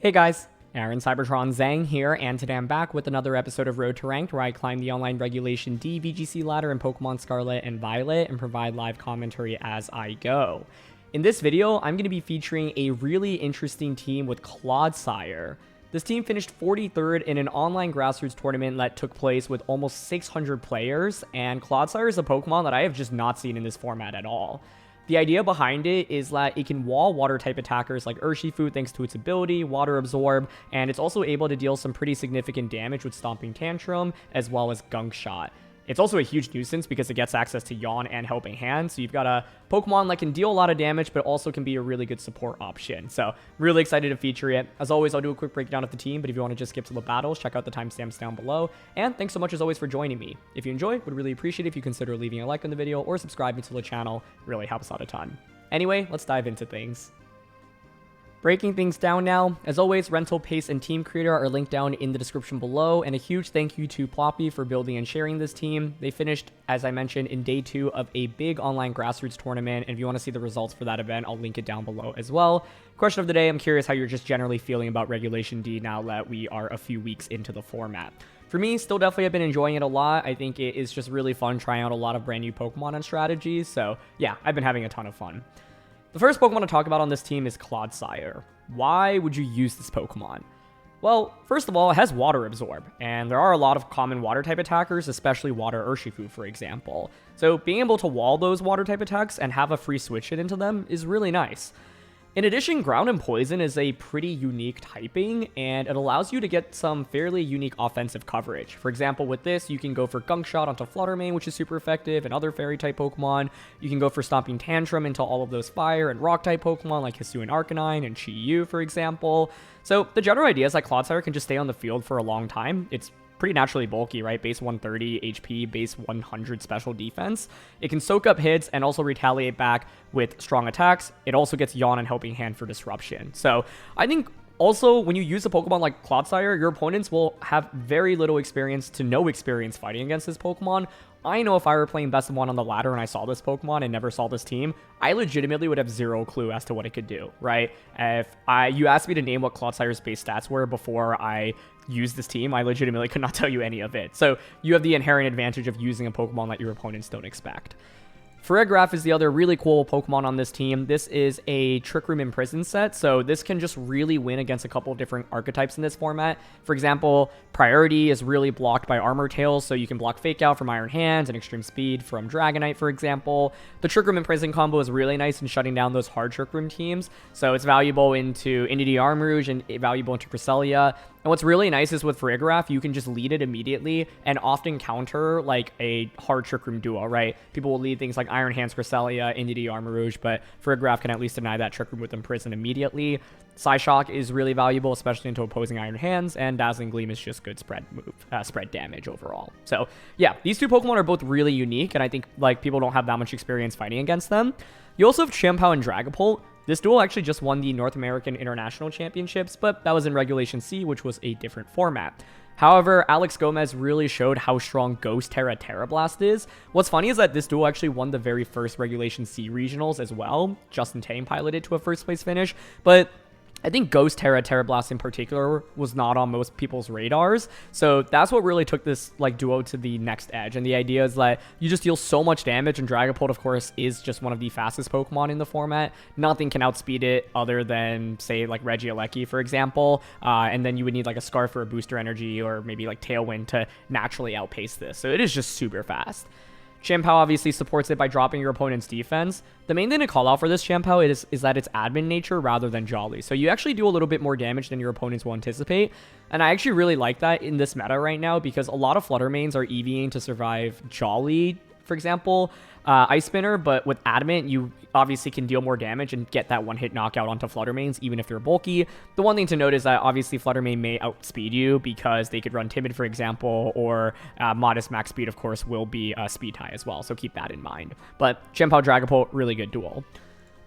Hey guys, Aaron Cybertron Zhang here, and today I'm back with another episode of Road to Ranked, where I climb the online regulation D VGC ladder in Pokemon Scarlet and Violet and provide live commentary as I go. In this video, I'm going to be featuring a really interesting team with Clodsire. This team finished 43rd in an online grassroots tournament that took place with almost 600 players, and Clodsire is a Pokemon that I have just not seen in this format at all. The idea behind it is that it can wall water-type attackers like Urshifu thanks to its ability, Water Absorb, and it's also able to deal some pretty significant damage with Stomping Tantrum, as well as Gunk Shot. It's also a huge nuisance because it gets access to Yawn and Helping Hand, so you've got a Pokemon that can deal a lot of damage, but also can be a really good support option. So, really excited to feature it. As always, I'll do a quick breakdown of the team, but if you want to just skip to the battles, check out the timestamps down below. And thanks so much as always for joining me. If you enjoyed, would really appreciate it if you consider leaving a like on the video or subscribing to the channel. It really helps out a ton. Anyway, let's dive into things. Breaking things down now, as always, rental, pace, and team creator are linked down in the description below, and a huge thank you to Ploppy for building and sharing this team. They finished, as I mentioned, in day 2 of a big online grassroots tournament, and if you want to see the results for that event, I'll link it down below as well. Question of the day, I'm curious how you're just generally feeling about Regulation D now that we are a few weeks into the format. For me, still definitely have been enjoying it a lot. I think it is just really fun trying out a lot of brand new Pokemon and strategies, so yeah, I've been having a ton of fun. The first Pokemon to talk about on this team is Clodsire. Why would you use this Pokemon? Well, first of all, it has Water Absorb, and there are a lot of common Water-type attackers, especially Water Urshifu, for example. So being able to wall those Water-type attacks and have a free switch hit into them is really nice. In addition, Ground and Poison is a pretty unique typing, and it allows you to get some fairly unique offensive coverage. For example, with this, you can go for Gunk Shot onto Fluttermane, which is super effective, and other Fairy-type Pokemon. You can go for Stomping Tantrum into all of those Fire and Rock-type Pokemon like Hisuian Arcanine and Chi-Yu, for example. So the general idea is that Clodsire can just stay on the field for a long time. It's pretty naturally bulky, right? Base 130 HP, base 100 special defense. It can soak up hits and also retaliate back with strong attacks. It also gets Yawn and Helping Hand for disruption. So I think also when you use a Pokemon like Clodsire, your opponents will have very little experience to no experience fighting against this Pokemon. I know if I were playing best of 1 on the ladder and I saw this Pokemon and never saw this team, I legitimately would have zero clue as to what it could do, right? If you asked me to name what Clodsire's base stats were before I used this team, I legitimately could not tell you any of it. So you have the inherent advantage of using a Pokemon that your opponents don't expect. Farigiraf is the other really cool Pokemon on this team. This is a Trick Room Imprison set, so this can just really win against a couple of different archetypes in this format. For example, Priority is really blocked by Armor Tails, so you can block Fake Out from Iron Hands and Extreme Speed from Dragonite, for example. The Trick Room Imprison combo is really nice in shutting down those hard Trick Room teams, so it's valuable into Indeedee Armarouge and valuable into Cresselia. And what's really nice is with Farigiraf, you can just lead it immediately and often counter like a hard Trick Room duo, right? People will lead things like Iron Hands, Cresselia, Indeedee Armarouge, but Farigiraf can at least deny that Trick Room with Imprison immediately. Psyshock is really valuable, especially into opposing Iron Hands, and Dazzling Gleam is just good spread damage overall. So yeah, these two Pokemon are both really unique, and I think like people don't have that much experience fighting against them. You also have Chien-Pao and Dragapult. This duel actually just won the North American International Championships, but that was in Regulation C, which was a different format. However, Alex Gomez really showed how strong Ghost Terra Terrablast is. What's funny is that this duel actually won the very first Regulation C regionals as well. Justin Tang piloted to a first place finish, but I think Ghost Terra Terrablast in particular was not on most people's radars. So that's what really took this like duo to the next edge. And the idea is that you just deal so much damage, and Dragapult, of course, is just one of the fastest Pokemon in the format. Nothing can outspeed it other than, say, like Regieleki, for example. And then you would need like a Scarf for a booster energy or maybe like Tailwind to naturally outpace this. So it is just super fast. Chien-Pao obviously supports it by dropping your opponent's defense. The main thing to call out for this Chien-Pao is that it's admin nature rather than Jolly. So you actually do a little bit more damage than your opponents will anticipate. And I actually really like that in this meta right now because a lot of Fluttermanes are EVing to survive Jolly, for example, Ice Spinner, but with Adamant, you obviously can deal more damage and get that one-hit knockout onto Fluttermanes, even if they're bulky. The one thing to note is that obviously Fluttermane may outspeed you because they could run Timid, for example, or Modest Max Speed, of course, will be speed high as well, so keep that in mind. But Chien-Pao Dragapult, really good duel.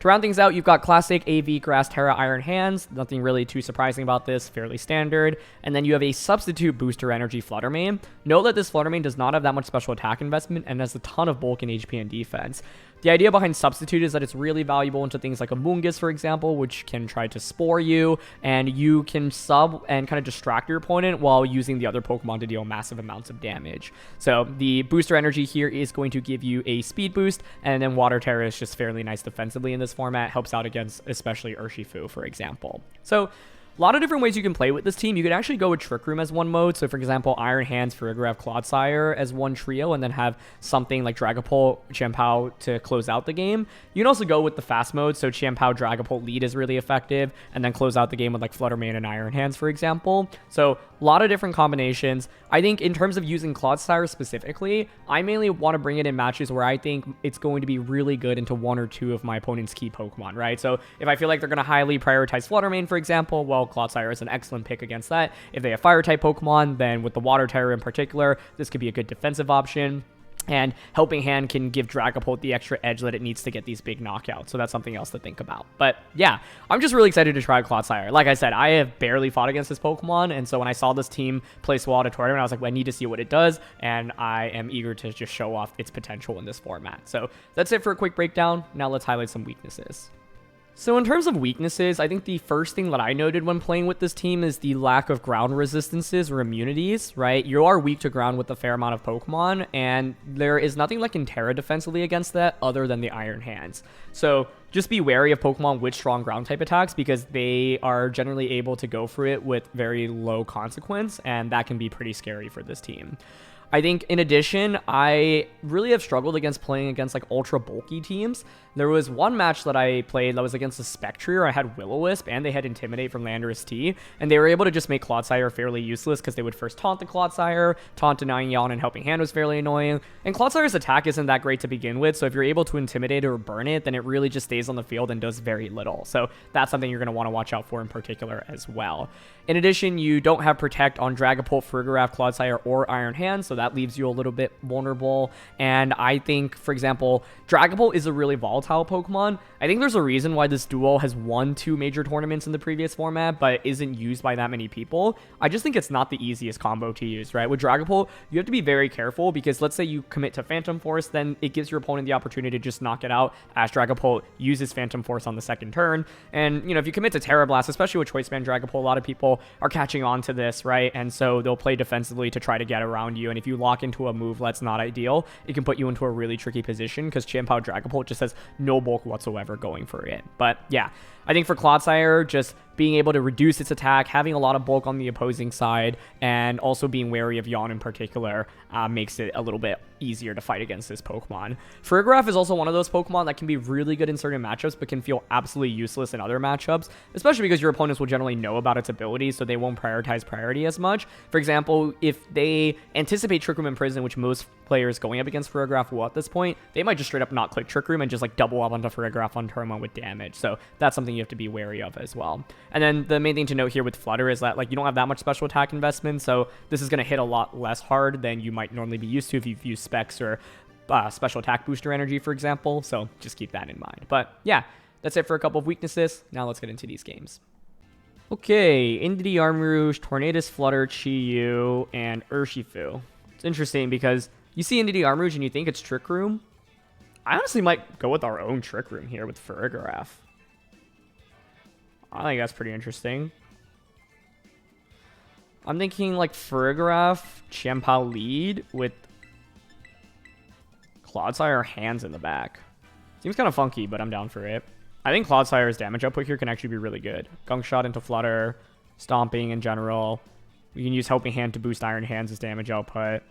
To round things out, you've got classic AV Grass Terra Iron Hands. Nothing really too surprising about this, fairly standard. And then you have a substitute booster energy Fluttermane. Note that this Fluttermane does not have that much special attack investment and has a ton of bulk in HP and defense. The idea behind Substitute is that it's really valuable into things like a Moongus, for example, which can try to spore you, and you can sub and kind of distract your opponent while using the other Pokemon to deal massive amounts of damage. So the booster energy here is going to give you a speed boost, and then Water Terra is just fairly nice defensively in this format, helps out against especially Urshifu, for example. So a lot of different ways you can play with this team. You could actually go with Trick Room as one mode. So, for example, Iron Hands, Farigiraf, Clodsire as one trio, and then have something like Dragapult, Chien-Pao to close out the game. You can also go with the fast mode. So, Chien-Pao, Dragapult lead is really effective, and then close out the game with like Flutter Mane and Iron Hands, for example. So, a lot of different combinations. I think in terms of using Clodsire specifically, I mainly want to bring it in matches where I think it's going to be really good into one or two of my opponent's key Pokemon, right? So, if I feel like they're going to highly prioritize Flutter Mane, for example, well, Clodsire is an excellent pick against that. If they have Fire-type Pokemon, then with the Water Terra in particular, this could be a good defensive option. And Helping Hand can give Dragapult the extra edge that it needs to get these big knockouts. So that's something else to think about. But yeah, I'm just really excited to try Clodsire. Like I said, I have barely fought against this Pokemon. And so when I saw this team play well at a tournament, I was like, well, I need to see what it does. And I am eager to just show off its potential in this format. So that's it for a quick breakdown. Now let's highlight some weaknesses. So in terms of weaknesses, I think the first thing that I noted when playing with this team is the lack of ground resistances or immunities, right? You are weak to ground with a fair amount of Pokemon, and there is nothing that can Terra defensively against that other than the Iron Hands. So just be wary of Pokemon with strong ground type attacks because they are generally able to go for it with very low consequence, and that can be pretty scary for this team. I think in addition, I really have struggled against playing against like ultra bulky teams. There was one match that I played that was against a Spectrier. I had Will-O-Wisp and they had Intimidate from Landorus T, and they were able to just make Clodsire fairly useless because they would first taunt the Clodsire, taunt denying Yawn and Helping Hand was fairly annoying, and Clodsire's attack isn't that great to begin with, so if you're able to Intimidate or burn it, then it really just stays on the field and does very little. So that's something you're going to want to watch out for in particular as well. In addition, you don't have Protect on Dragapult, Farigiraf, Clodsire, or Iron Hand, so that leaves you a little bit vulnerable. And I think, for example, Dragapult is a really volatile Pokemon. I think there's a reason why this duo has won 2 major tournaments in the previous format, but isn't used by that many people. I just think it's not the easiest combo to use, right? With Dragapult, you have to be very careful because let's say you commit to Phantom Force, then it gives your opponent the opportunity to just knock it out as Dragapult uses Phantom Force on the second turn. And, you know, if you commit to Terra Blast, especially with Choice Band Dragapult, a lot of people are catching on to this, right? And so they'll play defensively to try to get around you. And if you lock into a move that's not ideal, it can put you into a really tricky position because Chien-Pao Dragapult just has no bulk whatsoever going for it. But yeah, I think for Clodsire, just being able to reduce its attack, having a lot of bulk on the opposing side, and also being wary of Yawn in particular makes it a little bit easier to fight against this Pokemon. Farigiraf is also one of those Pokemon that can be really good in certain matchups, but can feel absolutely useless in other matchups, especially because your opponents will generally know about its abilities, so they won't prioritize priority as much. For example, if they anticipate Trick Room and Prison, which most players going up against Farigiraf will at this point, they might just straight up not click Trick Room and just like double up onto Farigiraf on turn 1 with damage. So that's something you have to be wary of as well. And then the main thing to note here with Flutter is that like you don't have that much special attack investment, so this is going to hit a lot less hard than you might normally be used to if you've used Specs or special attack booster energy, for example. So just keep that in mind. But yeah, that's it for a couple of weaknesses. Now let's get into these games. Okay, Indeedee Armarouge, Tornadus Flutter, Chi-Yu, and Urshifu. It's interesting because you see Indeedee Armarouge and you think it's Trick Room. I honestly might go with our own Trick Room here with Farigiraf. I think that's pretty interesting. I'm thinking like Farigiraf, Chien-Pao lead with Clodsire hands in the back. Seems kind of funky, but I'm down for it. I think Clodsire's damage output here can actually be really good. Gunk Shot into Flutter, Stomping in general. We can use Helping Hand to boost Iron Hands' damage output.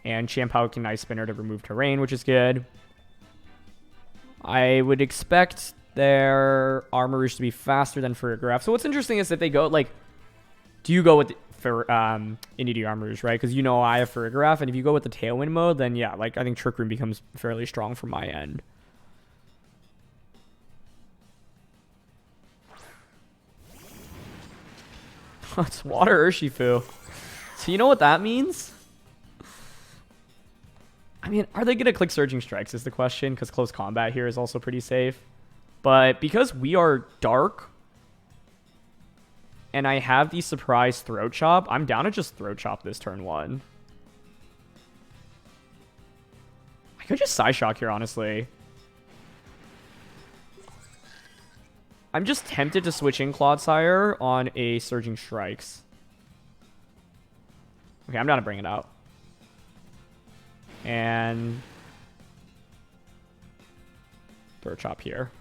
And Chien-Pao can Ice Spinner to remove terrain, which is good. I would expect their Armarouge to be faster than Farigiraf. So what's interesting is that they go, like, do you go with Indeedee Armarouge, right? Because you know I have Farigiraf, and if you go with the Tailwind mode, then yeah, like, I think Trick Room becomes fairly strong from my end. It's Water Urshifu. So you know what that means? I mean, are they going to click Surging Strikes is the question, because close combat here is also pretty safe. But because we are dark, and I have the surprise Throat Chop, I'm down to just Throat Chop this turn 1. could just Psyshock here, honestly. I'm just tempted to switch in Clodsire on a Surging Strikes. Okay, I'm gonna bring it out. And throw a chop here.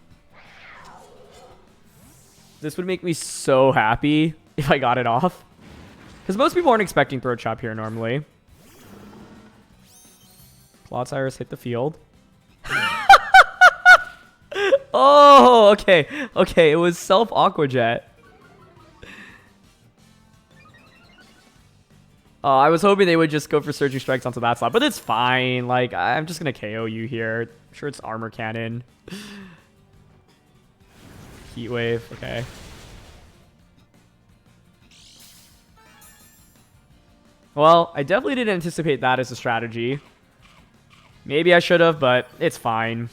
This would make me so happy if I got it off. Because most people aren't expecting throw chop here normally. Clodsires hit the field. Oh, okay. Okay, it was self-Aqua Jet. I was hoping they would just go for Surging Strikes onto that slot, but it's fine. Like, I'm just going to KO you here. I'm sure it's Armor Cannon. Heat Wave, okay. Well, I definitely didn't anticipate that as a strategy. Maybe I should have, but it's fine.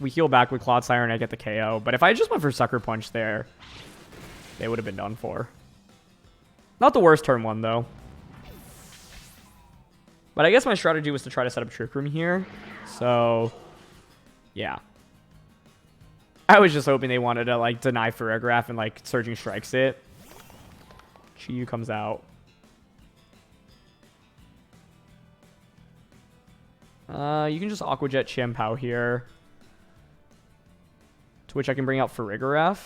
We heal back with Clodsire and I get the KO. But if I just went for Sucker Punch there, they would have been done for. Not the worst turn one, though. But I guess my strategy was to try to set up Trick Room here. So, yeah. I was just hoping they wanted to, like, deny Farigiraf and, like, Surging Strikes it. Chi-Yu comes out. You can just Aqua Jet Chien-Pao here. To which I can bring out Farigiraf.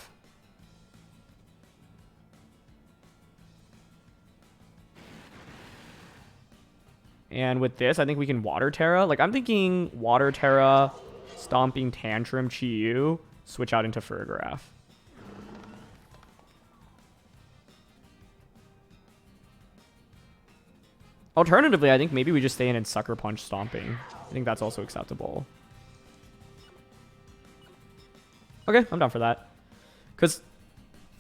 And with this, I think we can Water Terra. Like, I'm thinking Water Terra, Stomping, Tantrum, Chi-Yu, switch out into Farigiraf. Alternatively, I think maybe we just stay in and Sucker Punch Stomping. I think that's also acceptable. Okay, I'm down for that. Because,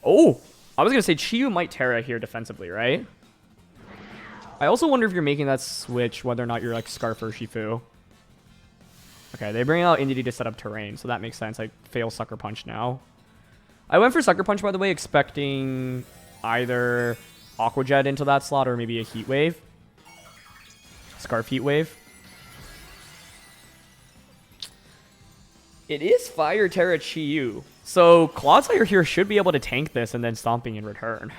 oh, I was going to say Chi-Yu might Terra here defensively, right? I also wonder if you're making that switch, whether or not you're like Scarf Urshifu. Okay, they bring out Indeedee to set up terrain, so that makes sense. I fail Sucker Punch now. I went for Sucker Punch, by the way, expecting either Aqua Jet into that slot or maybe a Heat Wave. Scarf Heat Wave. It is Fire Terra Chi-Yu. So Clodsire here should be able to tank this and then Stomping in return.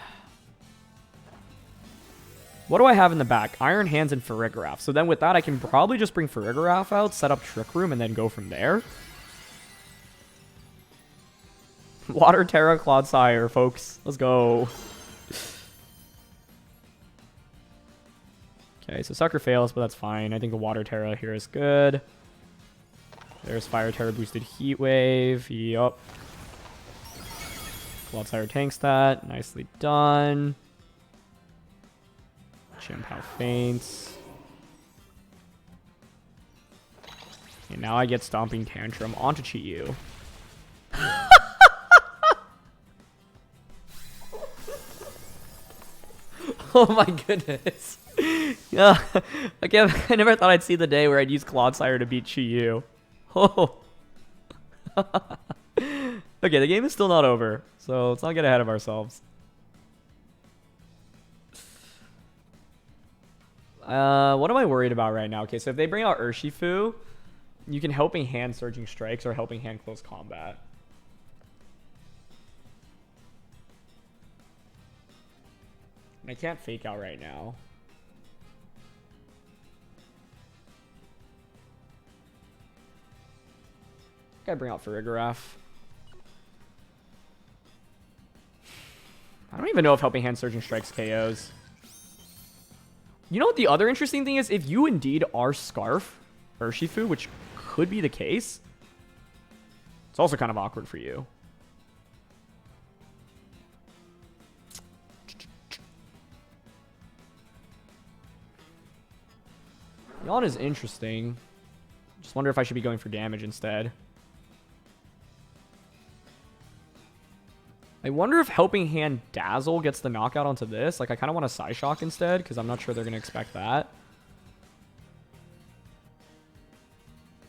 What do I have in the back? Iron Hands and Farigiraf. So then with that, I can probably just bring Farigiraf out, set up Trick Room, and then go from there. Water Terra Clodsire, folks. Let's go. Okay, so Sucker fails, but that's fine. I think a Water Terra here is good. There's Fire Terra boosted Heat Wave. Yup. Clodsire tanks that. Nicely done. Chien-Pao faints. And now I get Stomping Tantrum onto Chi-Yu. Oh my goodness. Yeah. Again, I never thought I'd see the day where I'd use Clodsire to beat Chi-Yu. Oh. Okay, the game is still not over, so let's not get ahead of ourselves. What am I worried about right now? Okay, so if they bring out Urshifu, you can Helping Hand Surging Strikes or Helping Hand Close Combat. And I can't Fake Out right now. Gotta bring out Farigiraf. I don't even know if Helping Hand Surging Strikes KOs. You know what the other interesting thing is? If you indeed are Scarf Urshifu, which could be the case, it's also kind of awkward for you. Yawn is interesting. Just wonder if I should be going for damage instead. I wonder if Helping Hand Dazzle gets the knockout onto this. Like, I kind of want a Psyshock instead, because I'm not sure they're going to expect that.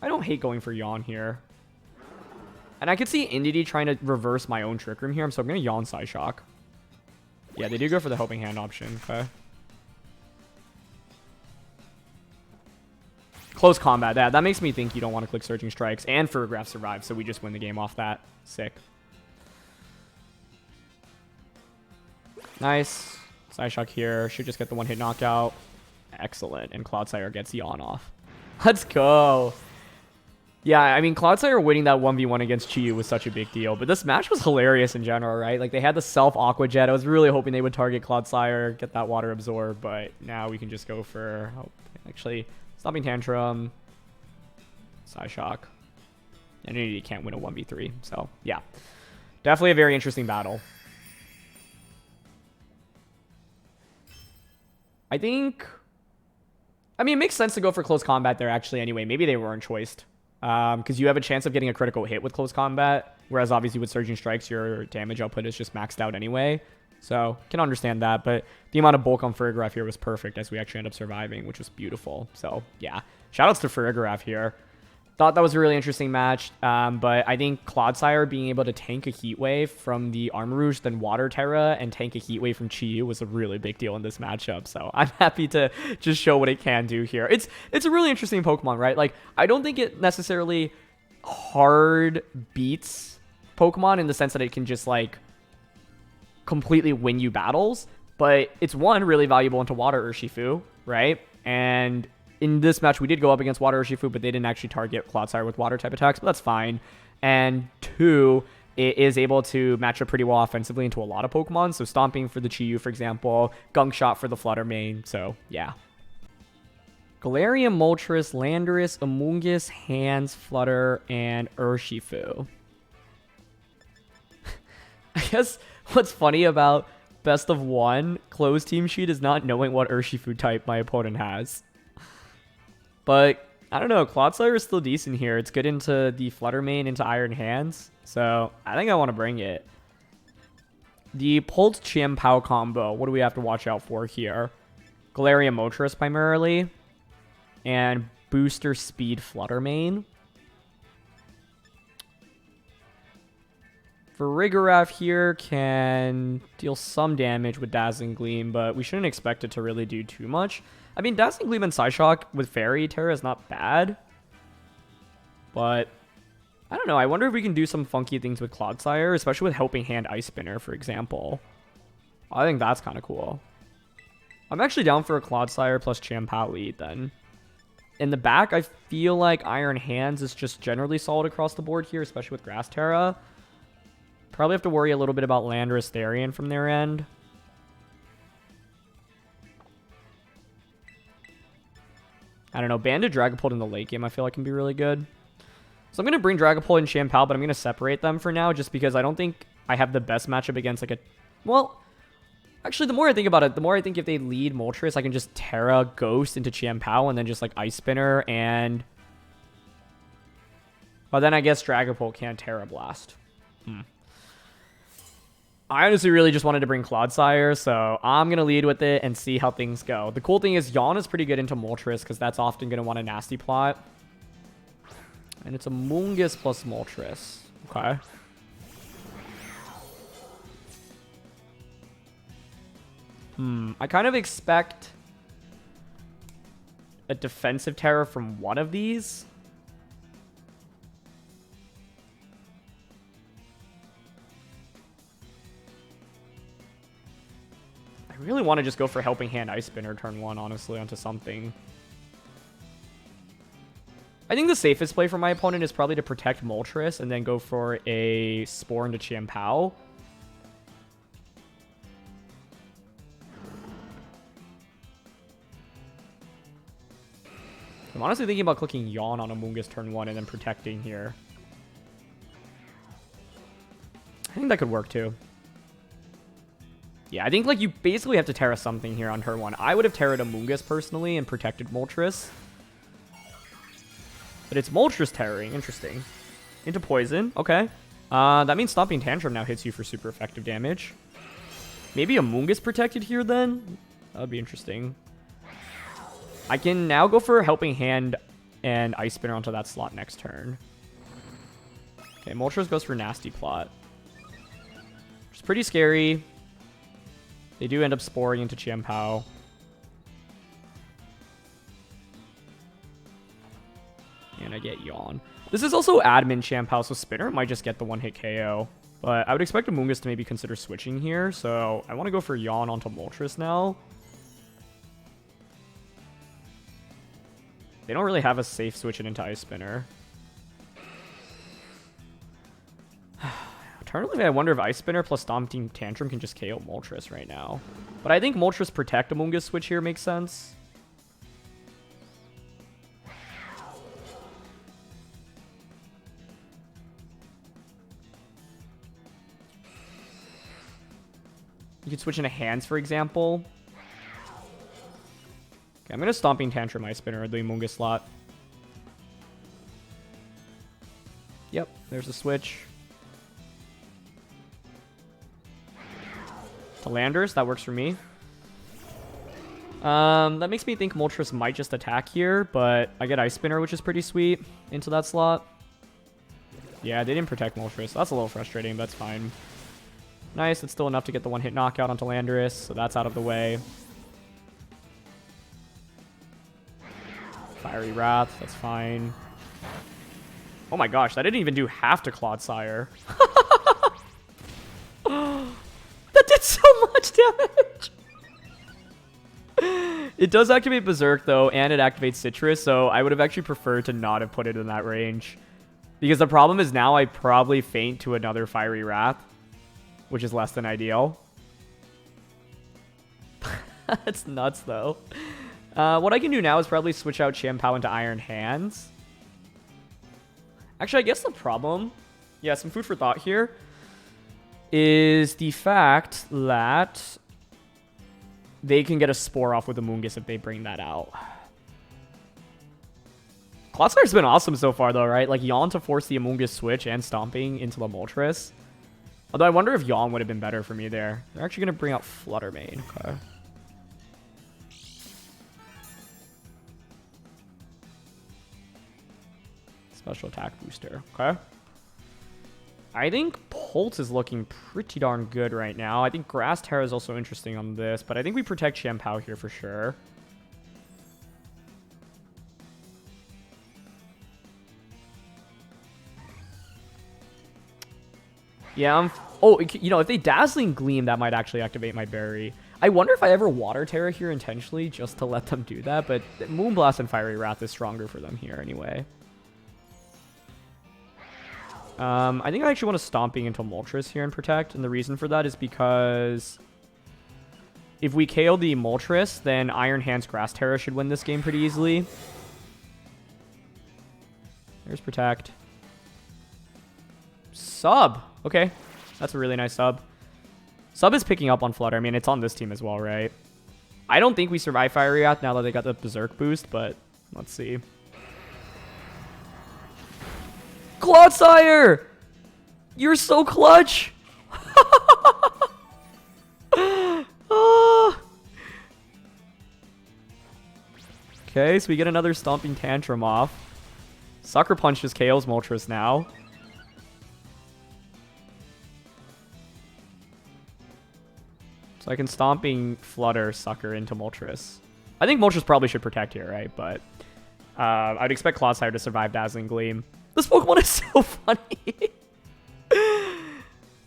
I don't hate going for Yawn here. And I could see Indeedee trying to reverse my own Trick Room here, so I'm going to Yawn Psyshock. Yeah, they do go for the Helping Hand option. Okay. Close combat. That makes me think you don't want to click Surging Strikes. And Ferrograph survives, so we just win the game off that. Sick. Nice. Psyshock here. Should just get the one-hit knockout. Excellent. And Clodsire gets Yawn off. Let's go. Yeah, I mean, Clodsire winning that 1v1 against Chi-Yu was such a big deal. But this match was hilarious in general, right? Like, they had the self-Aqua Jet. I was really hoping they would target Clodsire, get that Water Absorb. But now we can just go for... Oh, actually... Stomping Tantrum, Psyshock, and you can't win a 1v3. So, yeah. Definitely a very interesting battle. I think... I mean, it makes sense to go for close combat there, actually, anyway. Maybe they weren't choiced. Because you have a chance of getting a critical hit with close combat, whereas obviously with Surging Strikes, your damage output is just maxed out anyway. So, can understand that, but the amount of bulk on Ferrograph here was perfect as we actually end up surviving, which was beautiful. So, yeah. Shoutouts to Ferrograph here. Thought that was a really interesting match, but I think Clodsire being able to tank a Heat Wave from the Armarouge, then Water Terra, and tank a Heat Wave from Chi-Yu was a really big deal in this matchup. So, I'm happy to just show what it can do here. It's a really interesting Pokemon, right? Like, I don't think it necessarily hard beats Pokemon in the sense that it can just, like, completely win you battles, but it's one really valuable into Water Urshifu, right? And in this match we did go up against Water Urshifu, but they didn't actually target Clodsire with water type attacks, but that's fine. And two, it is able to match up pretty well offensively into a lot of Pokemon, so Stomping for the Chi-Yu, for example, Gunk Shot for the Flutter Mane, so yeah. Galarian, Moltres, Landorus, Amoonguss, Hands, Flutter, and Urshifu. I guess what's funny about best of one closed team sheet is not knowing what Urshifu type my opponent has. But, I don't know, Clodsire is still decent here. It's good into the Flutter Mane, into Iron Hands. So, I think I want to bring it. The Pult Chien-Pao combo, what do we have to watch out for here? Galarian Moltres primarily. And Booster Speed Flutter Mane. Ferrograph here can deal some damage with Dazzling Gleam, but we shouldn't expect it to really do too much. I mean, Dazzling Gleam and Psyshock with Fairy Terra is not bad. But, I don't know. I wonder if we can do some funky things with Clodsire, especially with Helping Hand Ice Spinner, for example. I think that's kind of cool. I'm actually down for a Clodsire plus Chien-Pao lead, then. In the back, I feel like Iron Hands is just generally solid across the board here, especially with Grass Terra. Probably have to worry a little bit about Landorus Therian from their end. I don't know. Banded Dragapult in the late game I feel like can be really good. So I'm going to bring Dragapult and Chien-Pao, but I'm going to separate them for now just because I don't think I have the best matchup against like a... Well, actually, the more I think about it, the more I think if they lead Moltres, I can just Terra Ghost into Chien-Pao and then just like Ice Spinner and... But then I guess Dragapult can't Terra Blast. I honestly really just wanted to bring Clodsire, so I'm going to lead with it and see how things go. The cool thing is Yawn is pretty good into Moltres because that's often going to want a Nasty Plot. And it's a Amoonguss plus Moltres. Okay. I kind of expect a defensive Terra from one of these. I really want to just go for Helping Hand Ice Spinner turn 1, honestly, onto something. I think the safest play for my opponent is probably to protect Moltres and then go for a Spore into Chien-Pao. I'm honestly thinking about clicking Yawn on Amoonguss turn 1 and then protecting here. I think that could work too. Yeah, I think like you basically have to Terra something here on turn 1. I would have Terra'd Amoonguss personally and protected Moltres. But it's Moltres Terraing. Interesting. Into Poison. Okay. That means Stomping Tantrum now hits you for super effective damage. Maybe Amoonguss protected here then? That would be interesting. I can now go for Helping Hand and Ice Spinner onto that slot next turn. Okay, Moltres goes for Nasty Plot. Which is pretty scary. They do end up sporing into Chien-Pao. get Yawn. This is also admin champ house, so Spinner might just get the one-hit KO. But I would expect Amoonguss to maybe consider switching here, so I want to go for Yawn onto Moltres now. They don't really have a safe switch it into Ice Spinner. Alternatively, I wonder if Ice Spinner plus Stomping Tantrum can just KO Moltres right now. But I think Moltres Protect Amoonguss switch here makes sense. You could switch into Hands, for example. Okay, I'm going to Stomping Tantrum Ice Spinner or the Amoonguss slot. Yep, there's the switch. To Landers, that works for me. That makes me think Moltres might just attack here, but I get Ice Spinner, which is pretty sweet, into that slot. Yeah, they didn't protect Moltres, so that's a little frustrating, but that's fine. Nice, it's still enough to get the one-hit knockout onto Landorus, so that's out of the way. Fiery Wrath, that's fine. Oh my gosh, that didn't even do half to Clodsire. That did so much damage! It does activate Berserk, though, and it activates Citrus, so I would have actually preferred to not have put it in that range. Because the problem is now I probably faint to another Fiery Wrath, which is less than ideal. That's nuts, though. What I can do now is probably switch out Shampoo into Iron Hands. Actually, I guess the problem... Yeah, some food for thought here. Is the fact that they can get a Spore off with Amoonguss if they bring that out. Clodzire's been awesome so far, though, right? Like, Yawn to force the Amoonguss switch and Stomping into the Moltres. Although I wonder if Yawn would have been better for me there. They're actually going to bring out Fluttermane. Okay. Special attack booster. Okay. I think Pulse is looking pretty darn good right now. I think Grass Terra is also interesting on this, but I think we protect Shampoo here for sure. Yeah, oh, you know, if they Dazzling Gleam, that might actually activate my berry. I wonder if I ever Water Terra here intentionally just to let them do that, but Moonblast and Fiery Wrath is stronger for them here anyway. I think I actually want to Stomping into Moltres here and protect, and the reason for that is because if we KO the Moltres, then Iron Hands Grass Terra should win this game pretty easily. There's protect. Sub! Okay, that's a really nice sub. Sub is picking up on Flutter. I mean, it's on this team as well, right? I don't think we survive Fiery Wrath now that they got the Berserk boost, but let's see. Clodsire! You're so clutch! Okay, so we get another Stomping Tantrum off. Sucker Punch just KOs Moltres now. So I can Stomping Flutter Sucker into Moltres. I think Moltres probably should protect here, right? But I'd expect Clodsire to survive Dazzling Gleam. This Pokemon is so funny.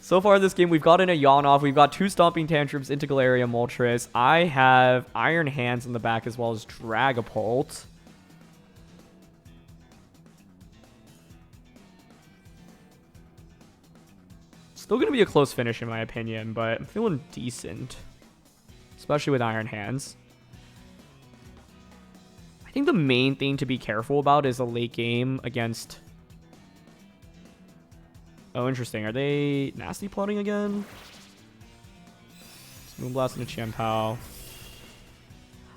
So far in this game, we've gotten a Yawn off. We've got 2 Stomping Tantrums into Galarian Moltres. I have Iron Hands in the back as well as Dragapult. Still going to be a close finish in my opinion, but I'm feeling decent. Especially with Iron Hands. I think the main thing to be careful about is a late game against... Oh, interesting. Are they nasty plotting again? Moonblast into Champao.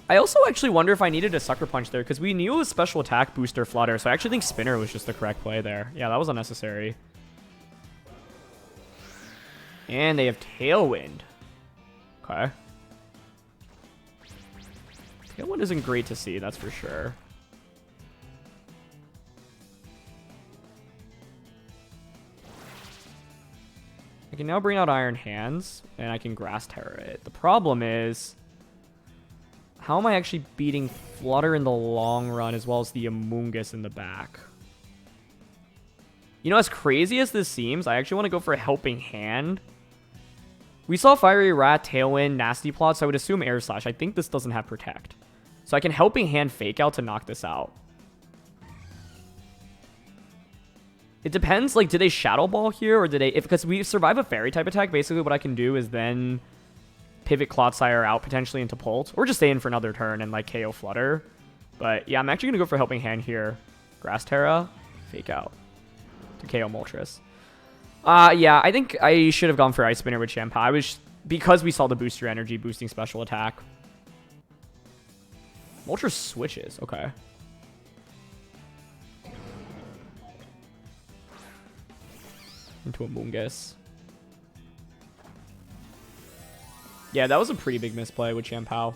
I also actually wonder if I needed a Sucker Punch there, because we knew it was Special Attack Booster Flutter, so I actually think Spinner was just the correct play there. Yeah, that was unnecessary. And they have Tailwind. Okay. Tailwind isn't great to see, that's for sure. I can now bring out Iron Hands, and I can Grass Terror it. The problem is, how am I actually beating Flutter in the long run, as well as the Amoonguss in the back? You know, as crazy as this seems, I actually want to go for a Helping Hand. We saw Fiery Rat, Tailwind, Nasty Plot, so I would assume Air Slash. I think this doesn't have Protect. So I can Helping Hand Fake Out to knock this out. It depends, like, do they Shadow Ball here, or do they... Because we survive a Fairy type attack, basically what I can do is then pivot Clodsire out potentially into Pult, or just stay in for another turn and, like, KO Flutter. But, yeah, I'm actually going to go for Helping Hand here. Grass Terra, Fake Out to KO Moltres. Yeah, I think I should have gone for Ice Spinner with Champa. Because we saw the Booster Energy boosting special attack. Moltres switches, okay. Into a Moongus. Yeah, that was a pretty big misplay with Champao.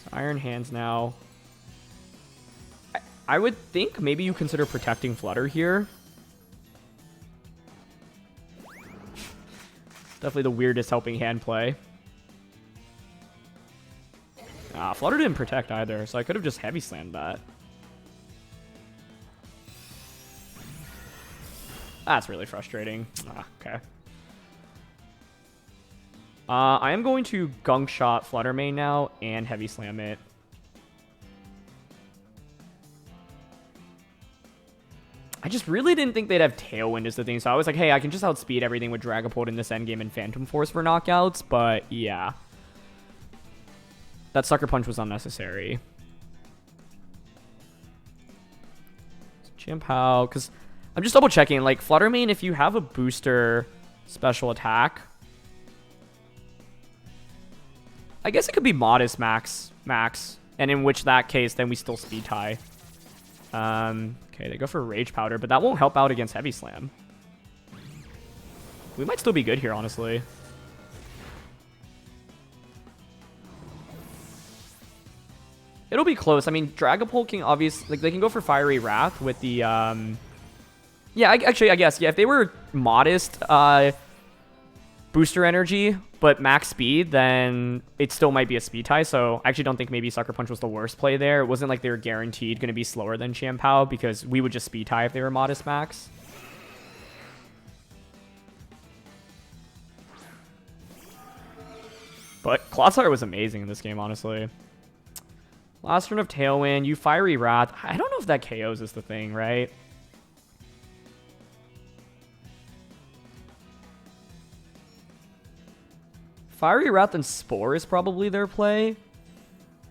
So Iron Hands now. I would think maybe you consider protecting Flutter here. Definitely the weirdest Helping Hand play. Flutter didn't protect either, so I could have just Heavy Slammed that. That's really frustrating. Okay. I am going to Gunk Shot Flutter Mane now and Heavy Slam it. I just really didn't think they'd have Tailwind is the thing, so I was like, hey, I can just outspeed everything with Dragapult in this endgame and Phantom Force for knockouts, but yeah. That Sucker Punch was unnecessary. Champao, because... I'm just double checking, like, Flutter Mane, if you have a booster special attack, I guess it could be Modest max, and in which that case, then we still speed tie. Okay, they go for Rage Powder, but that won't help out against Heavy Slam. We might still be good here, honestly. It'll be close. I mean, Dragapult can obviously, like, they can go for Fiery Wrath with the, yeah, actually, I guess, yeah, if they were Modest booster energy, but max speed, then it still might be a speed tie, so I actually don't think maybe Sucker Punch was the worst play there. It wasn't like they were guaranteed going to be slower than Champao, because we would just speed tie if they were Modest max. But Clodsire was amazing in this game, honestly. Last turn of Tailwind, you Fiery Wrath. I don't know if that KOs is the thing, right? Fiery Wrath and Spore is probably their play.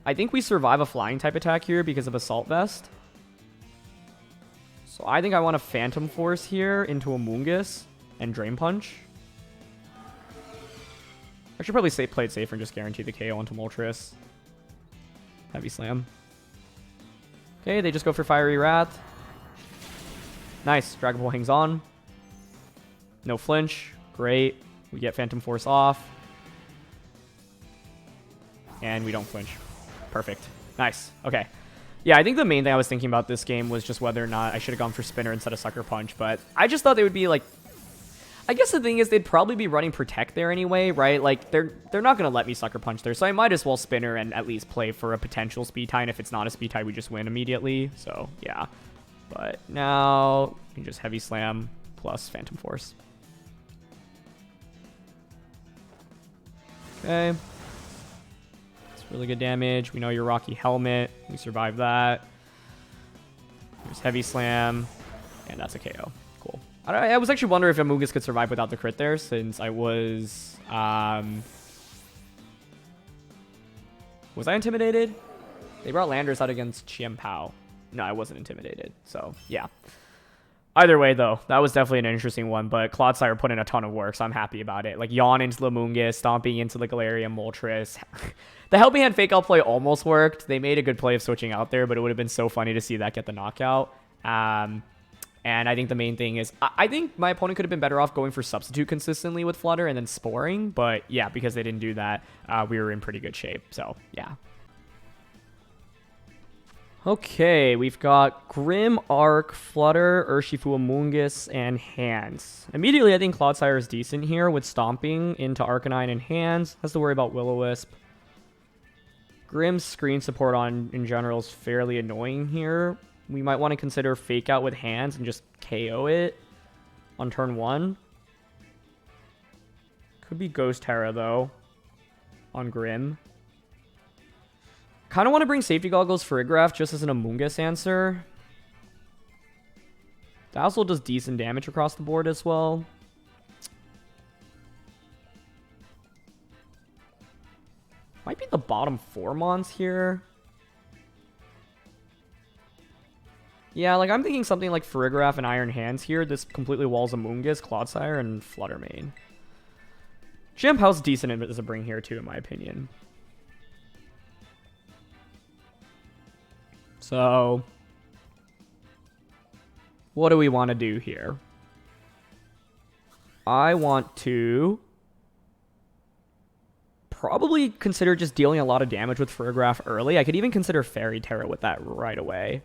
I think we survive a flying type attack here because of Assault Vest. So I think I want a Phantom Force here into a Moongus and Drain Punch. I should probably play it safer and just guarantee the KO onto Moltres. Heavy Slam. Okay, they just go for Fiery Wrath. Nice. Dragon Ball hangs on. No flinch. Great. We get Phantom Force off. And we don't flinch. Perfect. Nice. Okay. Yeah, I think the main thing I was thinking about this game was just whether or not I should have gone for Spinner instead of Sucker Punch, but I just thought they would be like... I guess the thing is they'd probably be running Protect there anyway, right? Like, they're not going to let me Sucker Punch there, so I might as well Spinner and at least play for a potential speed tie, and if it's not a speed tie, we just win immediately, so yeah. But now, you can just Heavy Slam plus Phantom Force. Okay. Really good damage. We know your Rocky Helmet. We survived that. There's Heavy Slam. And that's a KO. Cool. I was actually wondering if Amoonguss could survive without the crit there, since I was... was I intimidated? They brought Landers out against Chiempao. No, I wasn't intimidated. So, yeah. Either way, though, that was definitely an interesting one, but Clodsire put in a ton of work, so I'm happy about it. Like, Yawn into the Amoonguss, Stomping into the Galarian Moltres. The Helping Hand Fake Out play almost worked. They made a good play of switching out there, but it would have been so funny to see that get the knockout. And I think the main thing is, I think my opponent could have been better off going for Substitute consistently with Flutter and then Sporing, but yeah, because they didn't do that, we were in pretty good shape, so yeah. Okay, we've got Grim, Arc, Flutter, Urshifu, Amoonguss, and Hands. Immediately, I think Clodsire is decent here with Stomping into Arcanine and Hands. Has to worry about Will-O-Wisp. Grimm's screen support on in general is fairly annoying here. We might want to consider Fake Out with hands and just KO it on turn 1. Could be Ghost Terra, though, on Grimm. Kind of want to bring Safety Goggles for Igraf just as an Amoonguss answer. Dazzle does decent damage across the board as well. Might be the bottom 4 mons here. Yeah, like I'm thinking something like Farigiraf and Iron Hands here. This completely walls Amoonguss, Clodsire, and Fluttermane. Gym House decent as a bring here too, in my opinion. So, what do we want to do here? I want to probably consider just dealing a lot of damage with Farigiraf early. I could even consider Fairy Terra with that right away.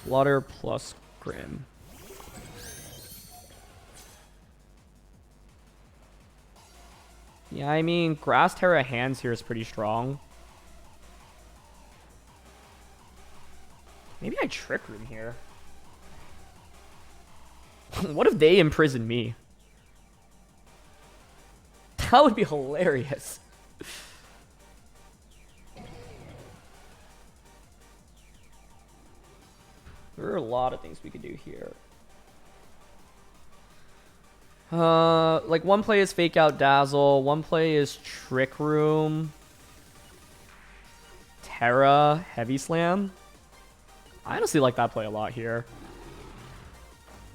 Flutter plus Grimm. Yeah, I mean, Grass Terra Hands here is pretty strong. Maybe I Trick Room here. What if they imprison me? That would be hilarious. There are a lot of things we could do here. Like one play is Fake Out Dazzle, one play is Trick Room, Terra, Heavy Slam. I honestly like that play a lot here.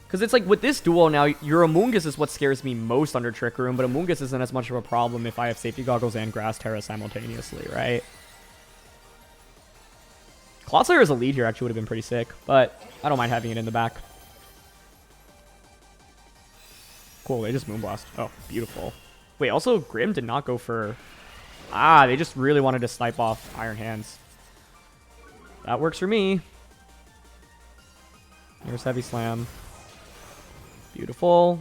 Because it's like with this duel now, your Amoonguss is what scares me most under Trick Room, but Amoonguss isn't as much of a problem if I have Safety Goggles and Grass Terra simultaneously, right? Clodsire as a lead here actually would have been pretty sick, but I don't mind having it in the back. Cool, they just Moonblast. Oh, beautiful. Wait, also Grimm did not go for... Ah, they just really wanted to snipe off Iron Hands. That works for me. Here's Heavy Slam. Beautiful.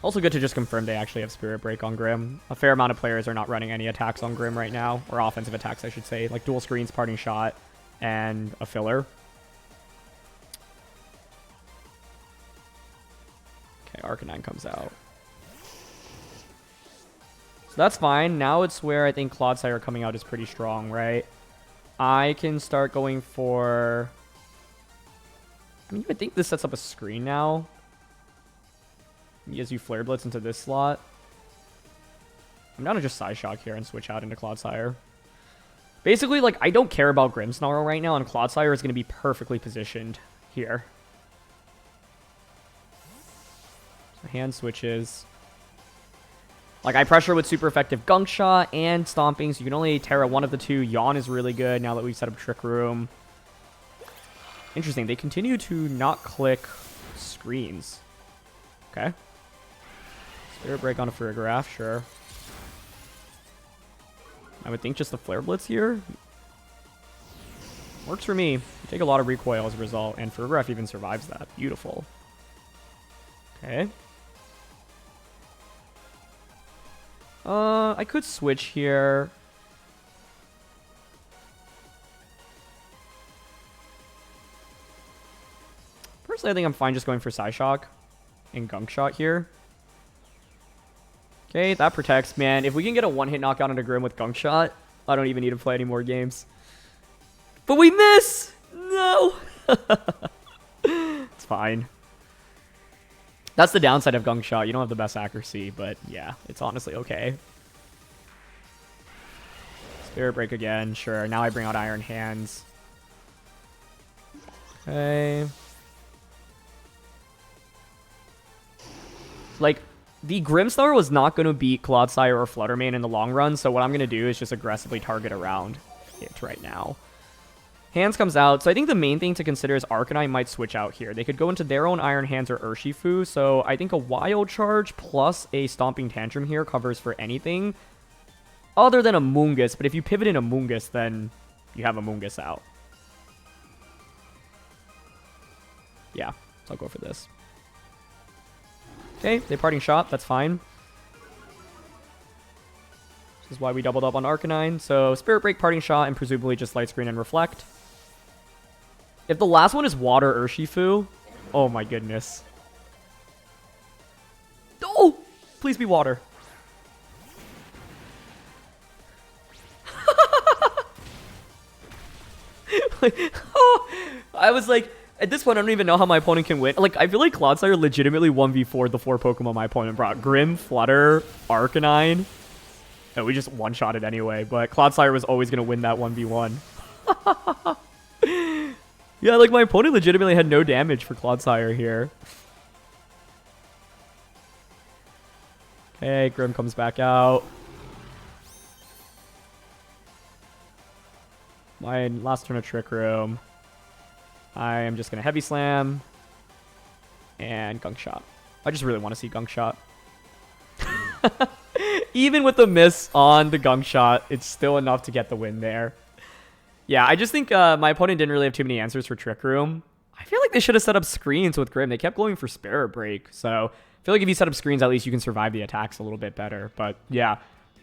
Also good to just confirm they actually have Spirit Break on Grimm. A fair amount of players are not running any attacks on Grimm right now. Or offensive attacks, I should say. Like dual screens, parting shot, and a filler. Okay, Arcanine comes out. So that's fine. Now it's where I think Clodsire coming out is pretty strong, right? I can start going for... I mean, you would think this sets up a screen now. As you Flare Blitz into this slot. I'm down to just Psyshock here and switch out into Clodsire. Basically, like, I don't care about Grimmsnarl right now, and Clodsire is going to be perfectly positioned here. So hand switches. Like, I pressure with super effective Gunk Shot and Stomping, so you can only Terra one of the two. Yawn is really good now that we've set up Trick Room. Interesting. They continue to not click screens. Okay. Spirit Break on a Farigiraf, sure. I would think just the Flare Blitz here. Works for me. You take a lot of recoil as a result, and Farigiraf even survives that. Beautiful. Okay. I could switch here. Personally, I think I'm fine just going for Psyshock and Gunk Shot here. Okay, that protects. Man, if we can get a one-hit knockout on a Grimm with Gunk Shot, I don't even need to play any more games. But we miss! No! It's fine. That's the downside of Gunk Shot. You don't have the best accuracy, but yeah, it's honestly okay. Spirit Break again, sure. Now I bring out Iron Hands. Okay. Like, the Grimmsnarl was not going to beat Clodsire or Fluttermane in the long run, so what I'm going to do is just aggressively target around it right now. Hands comes out, so I think the main thing to consider is Arcanine might switch out here. They could go into their own Iron Hands or Urshifu, so I think a Wild Charge plus a Stomping Tantrum here covers for anything other than Amoonguss, but if you pivot in Amoonguss, then you have Amoonguss out. Yeah, so I'll go for this. Okay, they parting shot, that's fine. This is why we doubled up on Arcanine. So Spirit Break, Parting Shot, and presumably just Light Screen and Reflect. If the last one is Water Urshifu, oh my goodness. Oh! Please be water. Oh, I was like, at this point, I don't even know how my opponent can win. Like, I feel like Clodsire legitimately 1v4'd the 4 Pokemon my opponent brought. Grim, Flutter, Arcanine. And we just one-shot it anyway, but Clodsire was always going to win that 1v1. Yeah, like, my opponent legitimately had no damage for Clodsire here. Okay, Grim comes back out. My last turn of Trick Room. I am just going to Heavy Slam. And Gunk Shot. I just really want to see Gunk Shot. Even with the miss on the Gunk Shot, it's still enough to get the win there. Yeah, I just think my opponent didn't really have too many answers for Trick Room. I feel like they should have set up screens with Grim. They kept going for Spirit Break. So I feel like if you set up screens, at least you can survive the attacks a little bit better. But yeah,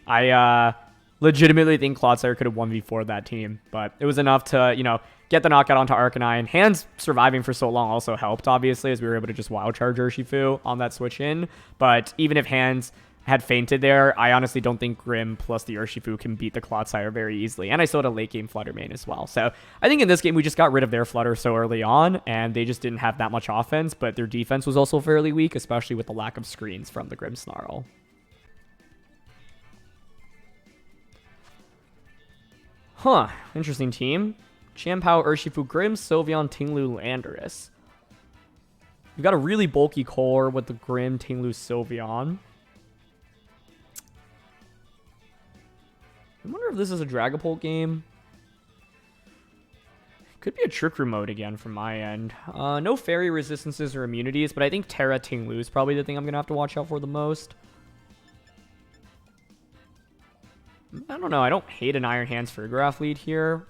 I legitimately think Clodsire could have 1v4 that team. But it was enough to, you know, get the knockout onto Arcanine. Hands surviving for so long also helped, obviously, as we were able to just Wild Charge Urshifu on that switch in. But even if Hands had fainted there, I honestly don't think Grim plus the Urshifu can beat the Clodsire very easily. And I still had a late game Flutter main as well. So I think in this game, we just got rid of their Flutter so early on, and they just didn't have that much offense, but their defense was also fairly weak, especially with the lack of screens from the Grimmsnarl. Huh, interesting team. Champao, Urshifu, Grimm, Sylveon, Tinglu, Landorus. We've got a really bulky core with the Grimm, Tinglu, Sylveon. I wonder if this is a Dragapult game. Could be a Trick Room mode again from my end. No Fairy resistances or immunities, but I think Terra Tinglu is probably the thing I'm going to have to watch out for the most. I don't know. I don't hate an Iron Hands Farigiraf lead here.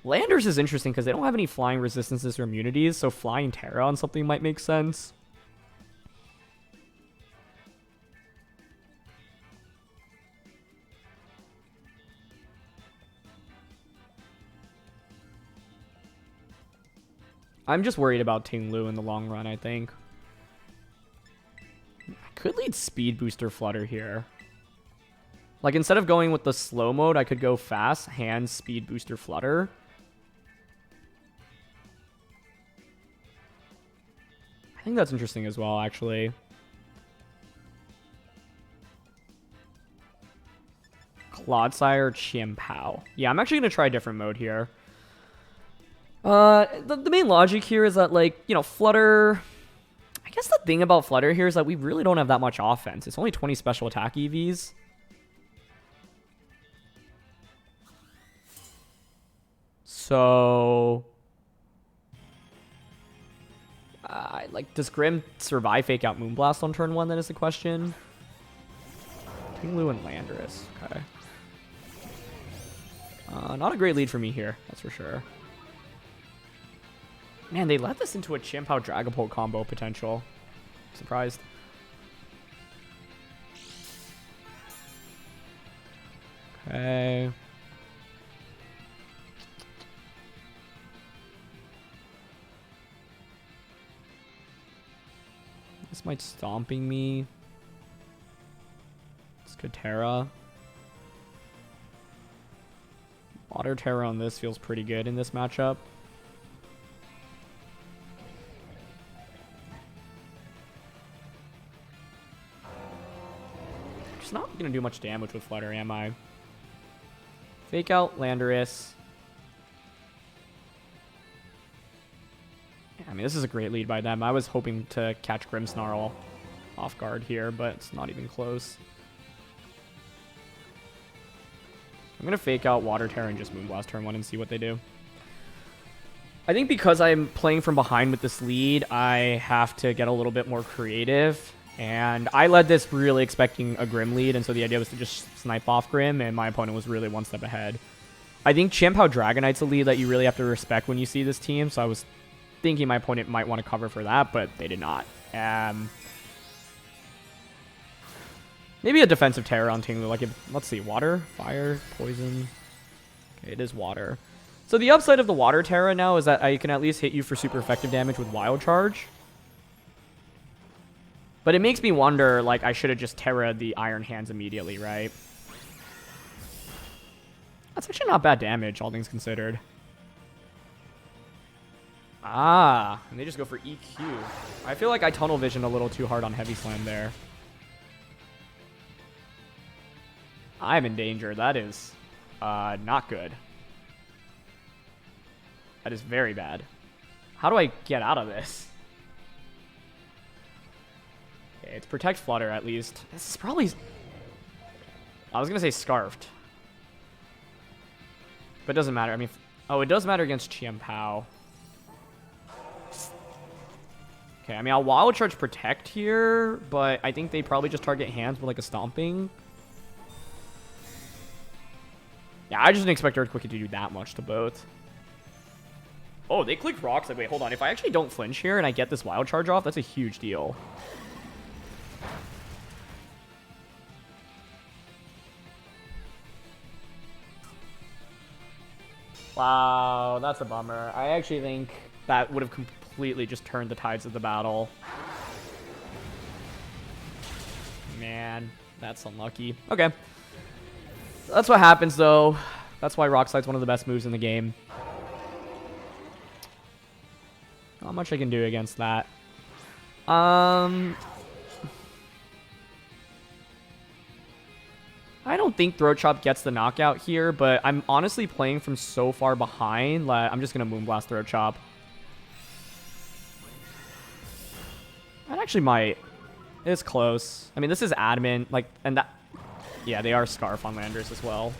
Landers is interesting because they don't have any flying resistances or immunities, so flying Terra on something might make sense. I'm just worried about Tinglu in the long run, I think. I could lead Speed Booster Flutter here. Like, instead of going with the slow mode, I could go fast, Hands, Speed Booster Flutter. I think that's interesting as well, actually. Clodsire, Chimpao. Yeah, I'm actually going to try a different mode here. The main logic here is that, like, you know, Flutter... I guess the thing about Flutter here is that we really don't have that much offense. It's only 20 special attack EVs. So... like, does Grim survive Fake Out Moonblast on turn 1? That is the question. Tinglu and Landorus. Okay. Not a great lead for me here, that's for sure. Man, they let this into a Chimpao Dragapult combo potential. Surprised. Okay. This might Stomping me. It's good Terra. Water Terra on this feels pretty good in this matchup. Just not going to do much damage with Flutter, am I? Fake Out Landorus. Yeah, I mean, this is a great lead by them. I was hoping to catch Grimmsnarl off guard here, but it's not even close. I'm going to Fake Out Water Terra and just Moonblast turn 1 and see what they do. I think because I'm playing from behind with this lead, I have to get a little bit more creative. And I led this really expecting a Grimm lead, and so the idea was to just snipe off Grimm, and my opponent was really one step ahead. I think Chimpao Dragonite's a lead that you really have to respect when you see this team, so I was thinking my opponent might want to cover for that, but they did not. Maybe a defensive Terror on Tinglu. Like, if, let's see, water, fire, poison. Okay, it is water. So the upside of the water Terra now is that I can at least hit you for super effective damage with Wild Charge. But it makes me wonder, like, I should have just Terra'd the Iron Hands immediately, right? That's actually not bad damage, all things considered. Ah, and they just go for EQ. I feel like I tunnel vision a little too hard on Heavy Slam there. I'm in danger. That is not good. That is very bad. How do I get out of this? Okay, it's Protect Flutter at least. This is probably... I was going to say Scarfed. But it doesn't matter. I mean... Oh, it does matter against Chiampao. Okay, I mean, I'll Wild Charge Protect here, but I think they probably just target hands with, like, a Stomping. Yeah, I just didn't expect Earthquake to do that much to both. Oh, they clicked Rocks. Like, wait, hold on. If I actually don't flinch here and I get this Wild Charge off, that's a huge deal. Wow, that's a bummer. I actually think that would have completely just turned the tides of the battle. Man, that's unlucky. Okay. That's what happens, though. That's why Rock Slide's one of the best moves in the game. Not much I can do against that. I don't think Throat Chop gets the knockout here, but I'm honestly playing from so far behind. Like, I'm just going to Moonblast Throat Chop. That actually might. It's close. I mean, this is adamant. Like, and that... Yeah, they are Scarf on Landers as well.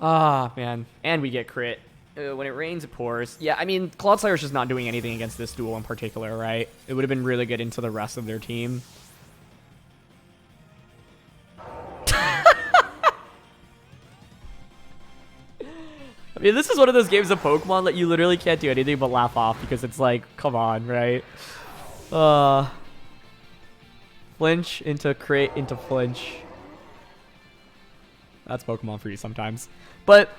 Ah, man. And we get crit. When it rains, it pours. Yeah, I mean, Clodsire is just not doing anything against this duel in particular, right? It would have been really good into the rest of their team. I mean, this is one of those games of Pokemon that you literally can't do anything but laugh off because it's like, come on, right? Flinch into crit into flinch. That's Pokemon for you sometimes. But,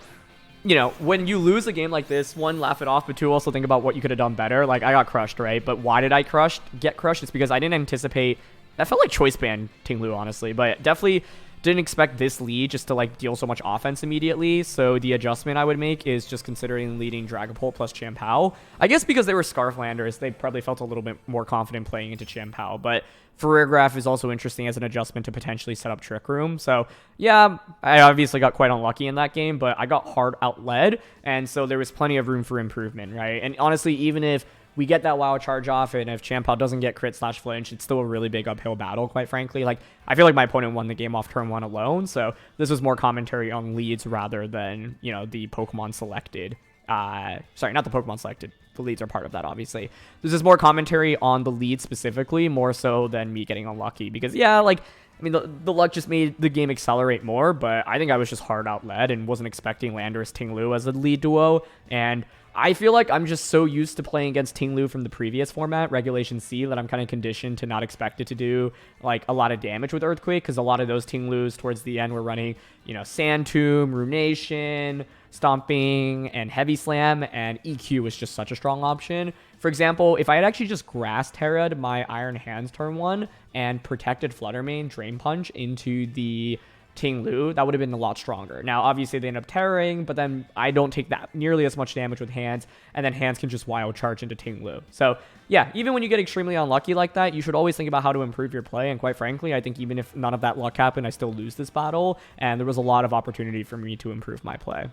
you know, when you lose a game like this, one, laugh it off, but two, also think about what you could have done better. Like, I got crushed, right? But why did I get crushed? It's because I didn't anticipate... That felt like Choice Band Tinglu, honestly. But definitely didn't expect this lead just to, like, deal so much offense immediately. So the adjustment I would make is just considering leading Dragapult plus Chiampao. I guess because they were Scarflanders, they probably felt a little bit more confident playing into Chiampao. But Farigiraf is also interesting as an adjustment to potentially set up Trick Room. So, yeah, I obviously got quite unlucky in that game, but I got hard outled, and so there was plenty of room for improvement, right? And honestly, even if we get that Wild Charge off, and if Chiampao doesn't get crit / flinch, it's still a really big uphill battle, quite frankly. Like, I feel like my opponent won the game off turn 1 alone, so this was more commentary on leads rather than, you know, the Pokemon selected. Sorry, not the Pokemon selected. The leads are part of that, obviously. This is more commentary on the lead specifically, more so than me getting unlucky. Because, yeah, like, I mean, the luck just made the game accelerate more, but I think I was just hard outled and wasn't expecting Landorus Tinglu as a lead duo. And I feel like I'm just so used to playing against Tinglu from the previous format, Regulation C, that I'm kind of conditioned to not expect it to do, like, a lot of damage with Earthquake, because a lot of those Tinglus towards the end were running, you know, Sand Tomb, Ruination, Stomping, and Heavy Slam, and EQ was just such a strong option. For example, if I had actually just Grass Terra'd my Iron Hands turn 1 and protected Fluttermane Drain Punch into the Tinglu, that would have been a lot stronger. Now, obviously, they end up Terraring, but then I don't take that nearly as much damage with Hands, and then Hands can just Wild Charge into Tinglu. So, yeah, even when you get extremely unlucky like that, you should always think about how to improve your play, and quite frankly, I think even if none of that luck happened, I still lose this battle, and there was a lot of opportunity for me to improve my play.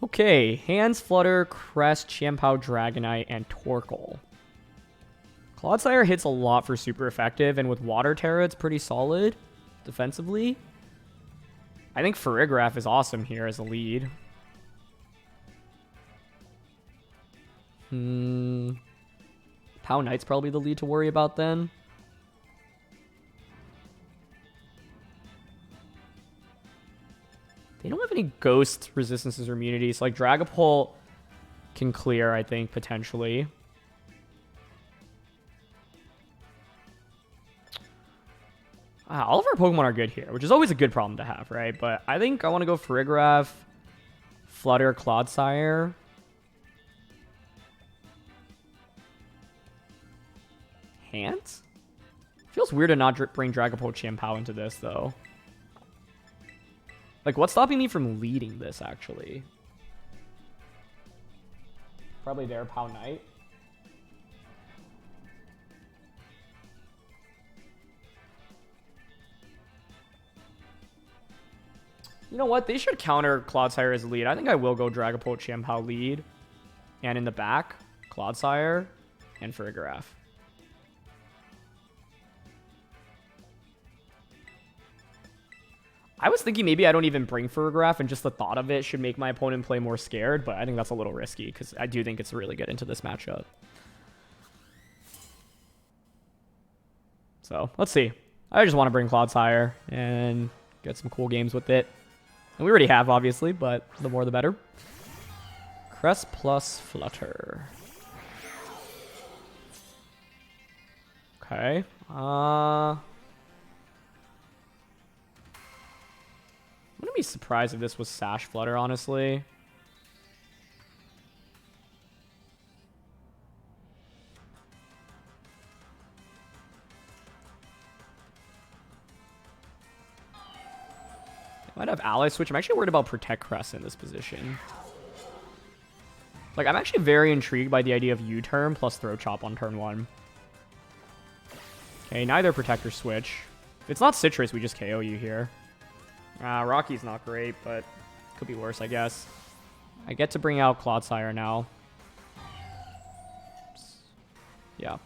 Okay, Hands, Flutter, Crest, Chiampao, Dragonite, and Torkoal. Clodsire hits a lot for super effective, and with Water Terra, it's pretty solid defensively. I think Farigiraf is awesome here as a lead. Pow Knight's probably the lead to worry about then. They don't have any ghost resistances or immunities. Like, Dragapult can clear, I think, potentially. All of our Pokemon are good here, which is always a good problem to have, right? But I think I want to go Farigiraf, Flutter, Clodsire. Hands? Feels weird to not bring Dragapult Chien-Pao into this, though. Like, what's stopping me from leading this, actually? Probably their Pao Knight. You know what? They should counter Clodsire as lead. I think I will go Dragapult Chien-Pao lead. And in the back, Clodsire and Farigiraf. I was thinking maybe I don't even bring Farigiraf, and just the thought of it should make my opponent play more scared, but I think that's a little risky because I do think it's really good into this matchup. So, let's see. I just want to bring Clodsire and get some cool games with it. And we already have, obviously, but the more the better. Crest plus Flutter. Okay. I wouldn't be surprised if this was Sash Flutter, honestly. Might have Ally Switch. I'm actually worried about Protect Crest in this position. Like, I'm actually very intrigued by the idea of U-turn plus Throat Chop on turn 1. Okay, neither Protector Switch. If it's not Citrus, we just KO you here. Rocky's not great, but could be worse, I guess. I get to bring out Clodsire now. Yeah.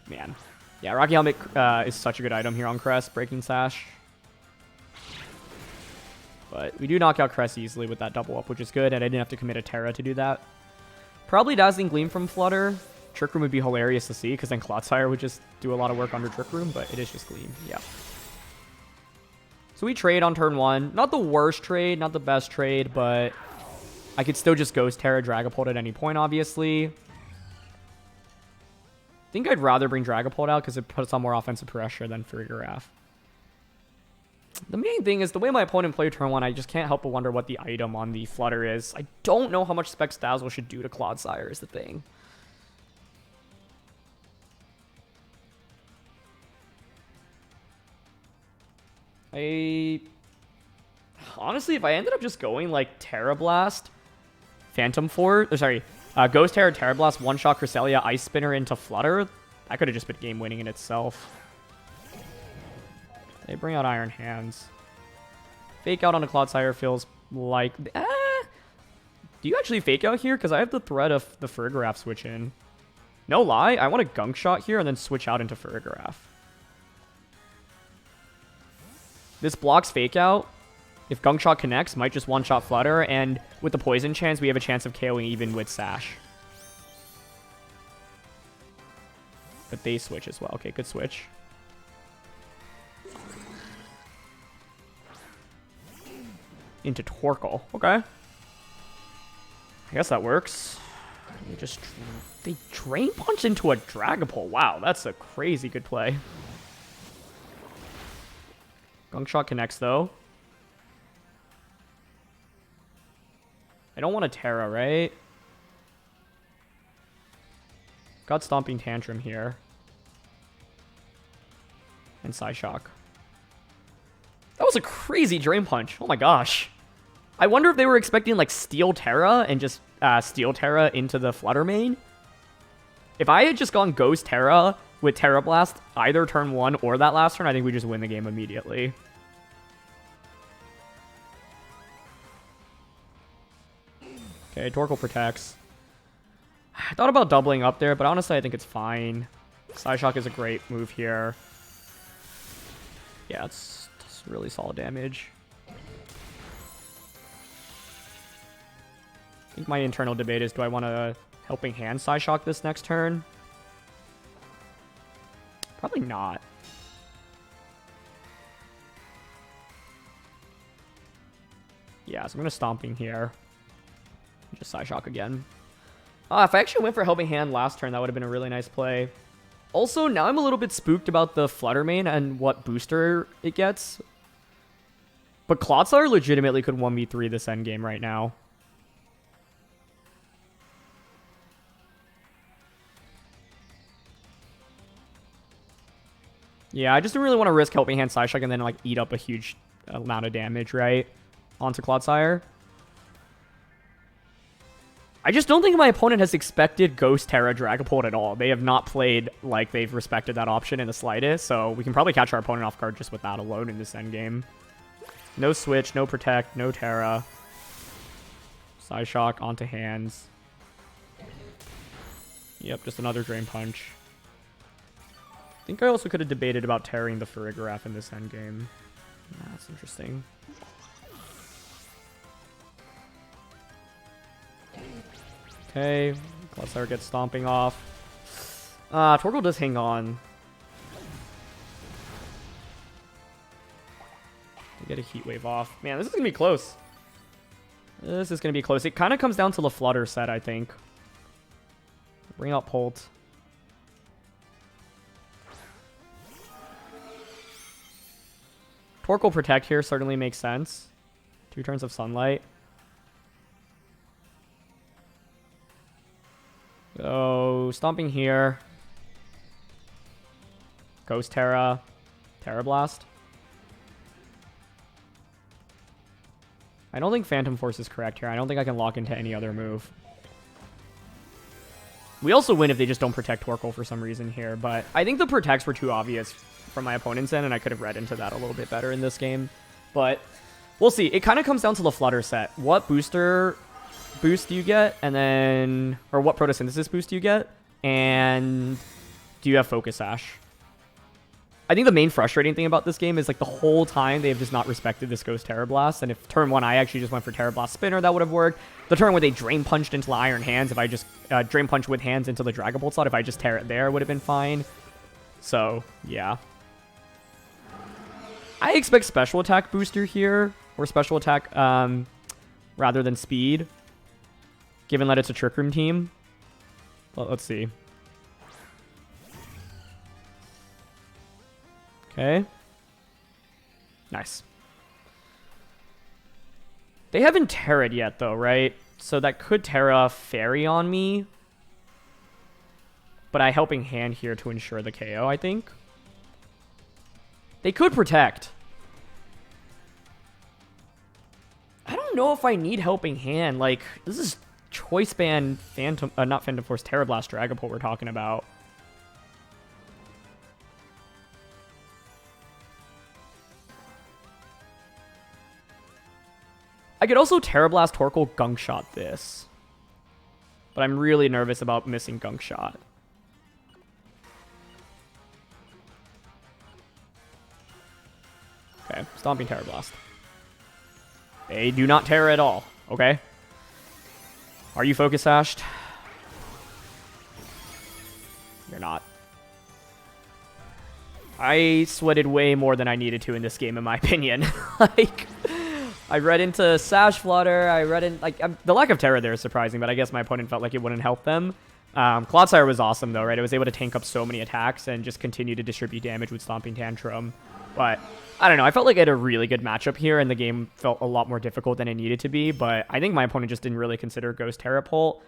Man. Yeah, Rocky Helmet is such a good item here on Crest, Breaking Sash. But we do knock out Crest easily with that double up, which is good, and I didn't have to commit a Terra to do that. Probably Dazzling Gleam from Flutter. Trick Room would be hilarious to see, because then Clodsire would just do a lot of work under Trick Room, but it is just Gleam, yeah. So we trade on turn 1. Not the worst trade, not the best trade, but I could still just Ghost Terra Dragapult at any point, obviously. I think I'd rather bring Dragapult out because it puts on more offensive pressure than Farigiraf. The main thing is the way my opponent played turn 1, I just can't help but wonder what the item on the Flutter is. I don't know how much Specs Dazzle should do to Clodsire is the thing. Honestly, if I ended up just going like Terra Blast, Phantom Force, or sorry, Ghost Terra, Terra Blast, one-shot Cresselia, Ice Spinner into Flutter, that could have just been game-winning in itself. They bring out Iron Hands. Fake out on a Clodsire feels like... Do you actually fake out here? Because I have the threat of the Farigiraf switch in. No lie, I want a Gunk Shot here and then switch out into Farigiraf. This blocks Fake Out. If Gunk Shot connects, might just one-shot Flutter, and with the Poison chance, we have a chance of KOing even with Sash. But they switch as well. Okay, good switch. Into Torkoal. Okay. I guess that works. They Drain Punch into a Dragapult. Wow, that's a crazy good play. Gunk Shot connects, though. I don't want a Terra, right? Got Stomping Tantrum here. And Psyshock. That was a crazy Drain Punch. Oh my gosh. I wonder if they were expecting like Steel Terra and just Steel Terra into the Flutter main. If I had just gone Ghost Terra with Terra Blast either turn 1 or that last turn, I think we just win the game immediately. Okay, Torkoal protects. I thought about doubling up there, but honestly I think it's fine. Psyshock is a great move here. Yeah, it's really solid damage. I think my internal debate is, do I want to Helping Hand Psyshock this next turn? Probably not. Yeah, so I'm going to Stomping here. Just Psyshock again. If I actually went for Helping Hand last turn, that would have been a really nice play. Also, now I'm a little bit spooked about the Flutter main and what booster it gets. But Clodsire legitimately could 1v3 this endgame right now. Yeah, I just don't really want to risk Helping Hand Psyshock and then like eat up a huge amount of damage, right? Onto Clodsire. I just don't think my opponent has expected Ghost Terra Dragapult at all. They have not played like they've respected that option in the slightest, so we can probably catch our opponent off guard just with that alone in this endgame. No switch, no protect, no Terra. Psyshock onto hands. Yep, just another Drain Punch. I think I also could have debated about tearing the Farigiraf in this endgame. That's interesting. Okay, Clodsire gets Stomping off. Torkoal does hang on. I get a Heat Wave off. Man, this is going to be close. This is going to be close. It kind of comes down to the Flutter set, I think. Bring out Polt. Torkoal Protect here certainly makes sense. 2 turns of Sunlight. So, Stomping here. Ghost Terra. Terra Blast. I don't think Phantom Force is correct here. I don't think I can lock into any other move. We also win if they just don't protect Torkoal for some reason here, but I think the protects were too obvious from my opponent's end, and I could have read into that a little bit better in this game. But we'll see. It kind of comes down to the Flutter set. What booster boost do you get, and then, or what Photosynthesis boost do you get, and do you have Focus Sash? I think the main frustrating thing about this game is like the whole time they have just not respected this Ghost Terra Blast, and if turn 1 I actually just went for Terra Blast Spinner, that would have worked. The turn where they Drain Punched into the Iron Hands, if I just Drain Punch with hands into the Dragapult slot, if I just tear it there, would have been fine. So, yeah. I expect Special Attack Booster here, or Special Attack rather than Speed, given that it's a Trick Room team. Well, let's see. Okay. Nice. They haven't Terra'd yet, though, right? So that could Terra Fairy on me. But I Helping Hand here to ensure the KO, I think. They could Protect. I don't know if I need Helping Hand. Like, this is Choice Band Phantom... not Phantom Force, Terra Blast Dragapult we're talking about. I could also Terra Blast Torkoal Gunk Shot this. But I'm really nervous about missing Gunk Shot. Okay, Stomping Terra Blast. They do not Terra at all, okay? Are you Focus Sashed? You're not. I sweated way more than I needed to in this game, in my opinion. Like... I read into Sash Flutter, I read in, like, the lack of Terra there is surprising, but I guess my opponent felt like it wouldn't help them. Clodsire was awesome, though, right? It was able to tank up so many attacks and just continue to distribute damage with Stomping Tantrum. But, I don't know, I felt like I had a really good matchup here, and the game felt a lot more difficult than it needed to be, but I think my opponent just didn't really consider Ghost Terrapult.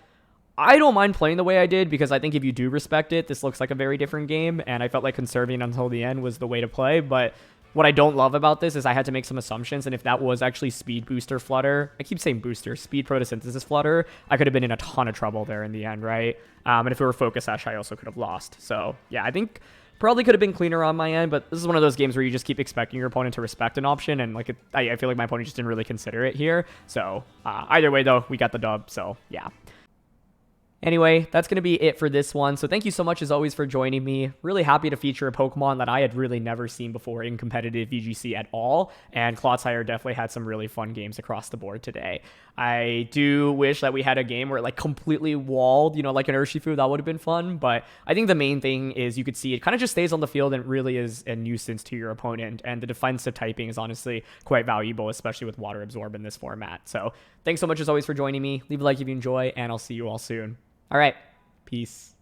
I don't mind playing the way I did, because I think if you do respect it, this looks like a very different game, and I felt like conserving until the end was the way to play, but... What I don't love about this is I had to make some assumptions, and if that was actually Speed Booster Flutter, I keep saying Booster, Speed Photosynthesis Flutter, I could have been in a ton of trouble there in the end, right? And if it were Focus Sash, I also could have lost. So, yeah, I think probably could have been cleaner on my end, but this is one of those games where you just keep expecting your opponent to respect an option, and like I feel like my opponent just didn't really consider it here. So, either way, though, we got the dub, so yeah. Anyway, that's going to be it for this one. So thank you so much, as always, for joining me. Really happy to feature a Pokemon that I had really never seen before in competitive VGC at all. And Clodsire definitely had some really fun games across the board today. I do wish that we had a game where it like completely walled, you know, like an Urshifu. That would have been fun. But I think the main thing is you could see it kind of just stays on the field and it really is a nuisance to your opponent. And the defensive typing is honestly quite valuable, especially with Water Absorb in this format. So thanks so much, as always, for joining me. Leave a like if you enjoy, and I'll see you all soon. All right. Peace.